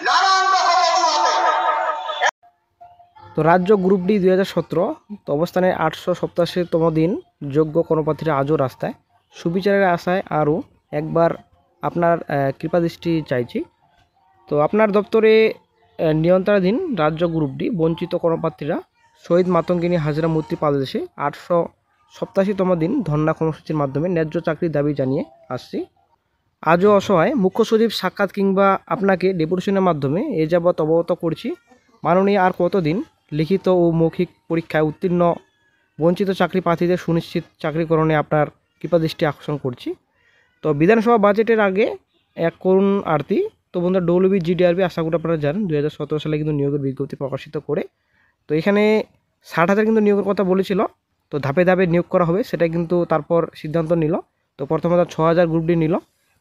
নানান রকম অজুহাতে। তো রাজ্য গ্রুপ ডি 2017 তো অবস্থানে 887তম দিন যোগ্য কর্মপ্রার্থীরা আজও রাস্তায়। সুবিচারের আশায় আরও একবার আপনার কৃপাদৃষ্টি চাইছি। তো আপনার দপ্তরে নিয়ন্ত্রণাধীন রাজ্য গ্রুপ ডি বঞ্চিত কর্মপ্রার্থীরা শহীদ মাতঙ্গিনী হাজরা মূর্তি পাদদেশে 887তম দিন ধর্ণা কর্মসূচির মাধ্যমে ন্যায্য চাকরির দাবি জানিয়ে আসছি। আজও অসহায় মুখ্য সচিব সাক্ষাৎ কিংবা আপনাকে ডেপুটেশনের মাধ্যমে এ যাবৎ অবগত করছি, মাননীয় আর কতদিন লিখিত ও মৌখিক পরীক্ষায় উত্তীর্ণ বঞ্চিত চাকরি প্রার্থীদের সুনিশ্চিত চাকরিকরণে আপনার কৃপাদৃষ্টি আকর্ষণ করছি। তো বিধানসভা বাজেটের আগে এক করুণ আরতি। তো বন্ধুরা, ডব্লিউবি জিডিআরবি আশা করি আপনারা জানেন 2017 সালে কিন্তু নিয়োগের বিজ্ঞপ্তি প্রকাশিত করে, তো এখানে 60,000 কিন্তু নিয়োগের কথা বলেছিল। তো ধাপে ধাপে নিয়োগ করা হবে, সেটা কিন্তু তারপর সিদ্ধান্ত নিল। তো প্রথমে 6,000 গ্রুপ ডি নিল।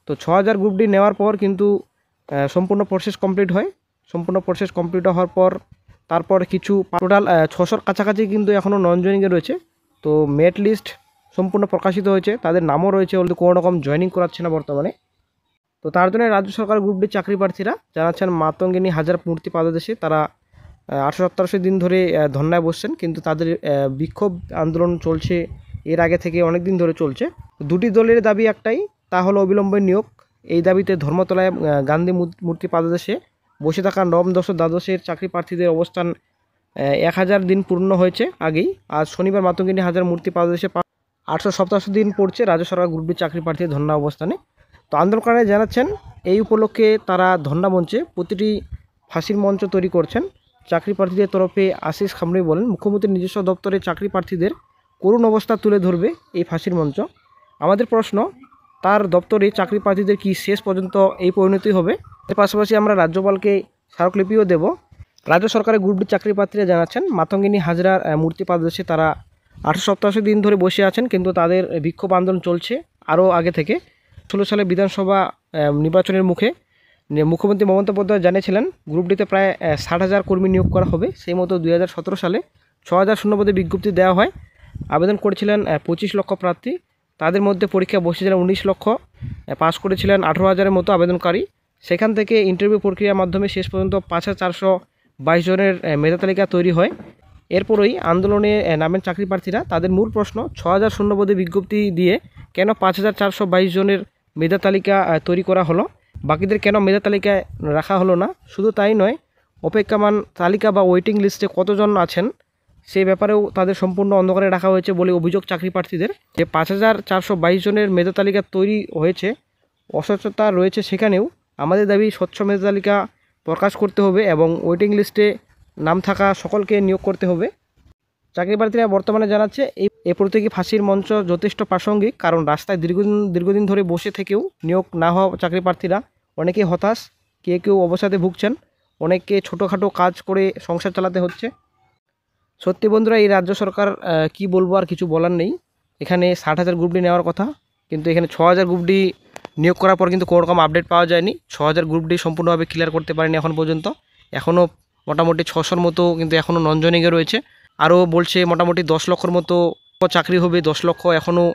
তো 6,000 গ্রুপ ডি নেওয়ার পর কিন্তু সম্পূর্ণ প্রসেস কমপ্লিট হয়। সম্পূর্ণ প্রসেস কমপ্লিট হওয়ার পর তারপর কিছু টোটাল 600-র কাছাকাছি কিন্তু এখনও নন জয়েনিংয়ে রয়েছে। তো মেরিট লিস্ট সম্পূর্ণ প্রকাশিত হয়েছে, তাদের নামও রয়েছে, কিন্তু কোনো রকম জয়েনিং করাচ্ছে না বর্তমানে। তো তার জন্য রাজ্য সরকার গ্রুপ ডি চাকরি প্রার্থীরা জানাচ্ছেন মাতঙ্গিনী হাজার মূর্তি পাদদেশে তারা 887 দিন ধরে ধর্নায় বসছেন, কিন্তু তাদের বিক্ষোভ আন্দোলন চলছে এর আগে থেকে অনেক দিন ধরে চলছে। দুটি দলের দাবি একটাই, তা হলো অবিলম্বে নিয়োগ। এই দাবিতে ধর্মতলায় গান্ধী মূর্তি পাদদেশে বসে থাকা নবম দশ দ্বাদশের চাকরি প্রার্থীদের অবস্থান 1000 দিন পূর্ণ হয়েছে আগেই। আজ শনিবার মাতঙ্গিনী হাজার মূর্তি পাদদেশে 887 দিন পড়ছে রাজ্য সরকার গ্রুপ ডি চাকরি প্রার্থীদের ধর্না অবস্থানে। তো আন্দোলনকারীরা জানাচ্ছেন এই উপলক্ষে তারা ধর্না মঞ্চে প্রতিটি ফাঁসির মঞ্চ তৈরি করছেন। চাকরি প্রার্থীদের তরফে আশিস খামরুই বলেন, মুখ্যমন্ত্রীর নিজস্ব দপ্তরে চাকরি প্রার্থীদের করুণ অবস্থা তুলে ধরবে এই ফাঁসির মঞ্চ। আমাদের প্রশ্ন, তার দপ্তরে চাকরি প্রার্থীদের কি শেষ পর্যন্ত এই পরিণতি হবে? এর পাশাপাশি আমরা রাজ্যপালকে স্মারকলিপিও দেব। রাজ্য সরকারের গ্রুপ ডি চাকরি প্রার্থীরা জানাচ্ছেন মাতঙ্গিনী হাজরার মূর্তি পাদদেশে তারা 887 দিন ধরে বসে আছেন, কিন্তু তাদের বিক্ষোভ আন্দোলন চলছে আরও আগে থেকে। 16 সালে বিধানসভা নির্বাচনের মুখে মুখ্যমন্ত্রী মমতা বন্দ্যোপাধ্যায় জানিয়েছিলেন গ্রুপ ডিতে প্রায় 60,000 কর্মী নিয়োগ করা হবে। সেই মতো 2017 সালে 6,000 শূন্যপদে বিজ্ঞপ্তি দেওয়া হয়। আবেদন করেছিলেন 25 লক্ষ প্রার্থী, তাদের মধ্যে পরীক্ষা বসেছিলেন 19 লক্ষ, পাস করেছিলেন 18,000-এর মতো আবেদনকারী। সেখান থেকে ইন্টারভিউ প্রক্রিয়ার মাধ্যমে শেষ পর্যন্ত 5,422 জনের মেধা তালিকা তৈরি হয়। এরপরই আন্দোলনে নামেন চাকরি প্রার্থীরা। তাদের মূল প্রশ্ন, 6,000 শূন্যপদে বিজ্ঞপ্তি দিয়ে কেন 5,422 জনের মেধা তালিকা তৈরি করা হলো, বাকিদের কেন মেধা তালিকায় রাখা হলো না? শুধু তাই নয়, অপেক্ষমান তালিকা বা ওয়েটিং লিস্টে কতজন আছেন সেই ব্যাপারেও তাদের সম্পূর্ণ অন্ধকারে রাখা হয়েছে বলে অভিযোগ চাকরি প্রার্থীদের। যে 5,422 জনের মেধা তালিকা তৈরি হয়েছে, অস্বচ্ছতা রয়েছে সেখানেও। আমাদের দাবি স্বচ্ছ মেধা তালিকা প্রকাশ করতে হবে এবং ওয়েটিং লিস্টে নাম থাকা সকলকে নিয়োগ করতে হবে। চাকরি প্রার্থীরা বর্তমানে জানাচ্ছে এই প্রতীকী ফাঁসির মঞ্চ যথেষ্ট প্রাসঙ্গিক, কারণ রাস্তায় দীর্ঘদিন ধরে বসে থেকেও নিয়োগ না হওয়া চাকরি প্রার্থীরা অনেকেই হতাশ, কেউ অবসাদে ভুগছেন, অনেককে ছোটোখাটো কাজ করে সংসার চালাতে হচ্ছে। সত্যি বন্ধুরা, এই রাজ্য সরকার কি বলবো, আর কিছু বলার নেই। এখানে 60,000 গ্রুপ ডি নেওয়ার কথা, কিন্তু এখানে 6,000 গ্রুপ ডি নিয়োগ করার পর কিন্তু কোনো রকম আপডেট পাওয়া যায়নি। 6,000 গ্রুপ ডি সম্পূর্ণভাবে ক্লিয়ার করতে পারেনি এখন পর্যন্ত। এখনও মোটামুটি 600-র মতো কিন্তু এখনও নন জয়েনিংয়ে রয়েছে। আরও বলছে মোটামুটি 10 লক্ষর মতো চাকরি হবে, 10 লক্ষ এখনও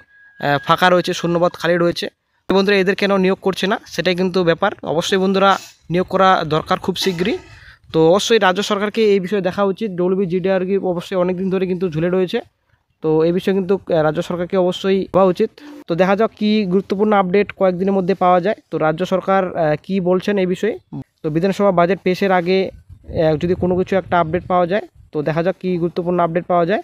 ফাঁকা রয়েছে, শূন্যপদ খালি রয়েছে। বন্ধুরা, এদের কেন নিয়োগ করছে না সেটাই কিন্তু ব্যাপার। অবশ্যই বন্ধুরা, নিয়োগ করা দরকার খুব শীঘ্রই। তো অবশ্যই রাজ্য সরকারকে এই বিষয়ে দেখা উচিত। ডব্লিউবি জিডিআরবি অবশ্যই অনেক দিন ধরে কিন্তু ঝুলে রয়েছে, তো এই বিষয়ে কিন্তু রাজ্য সরকারকে অবশ্যই ভাবা উচিত। তো দেখা যাক কি গুরুত্বপূর্ণ আপডেট কয়েকদিনের মধ্যে পাওয়া যায়। তো রাজ্য সরকার কি বলছেন এই বিষয়ে। তো বিধানসভা বাজেট পেশের আগে যদি কোনো কিছু একটা আপডেট পাওয়া যায়, তো দেখা যাক কি গুরুত্বপূর্ণ আপডেট পাওয়া যায়।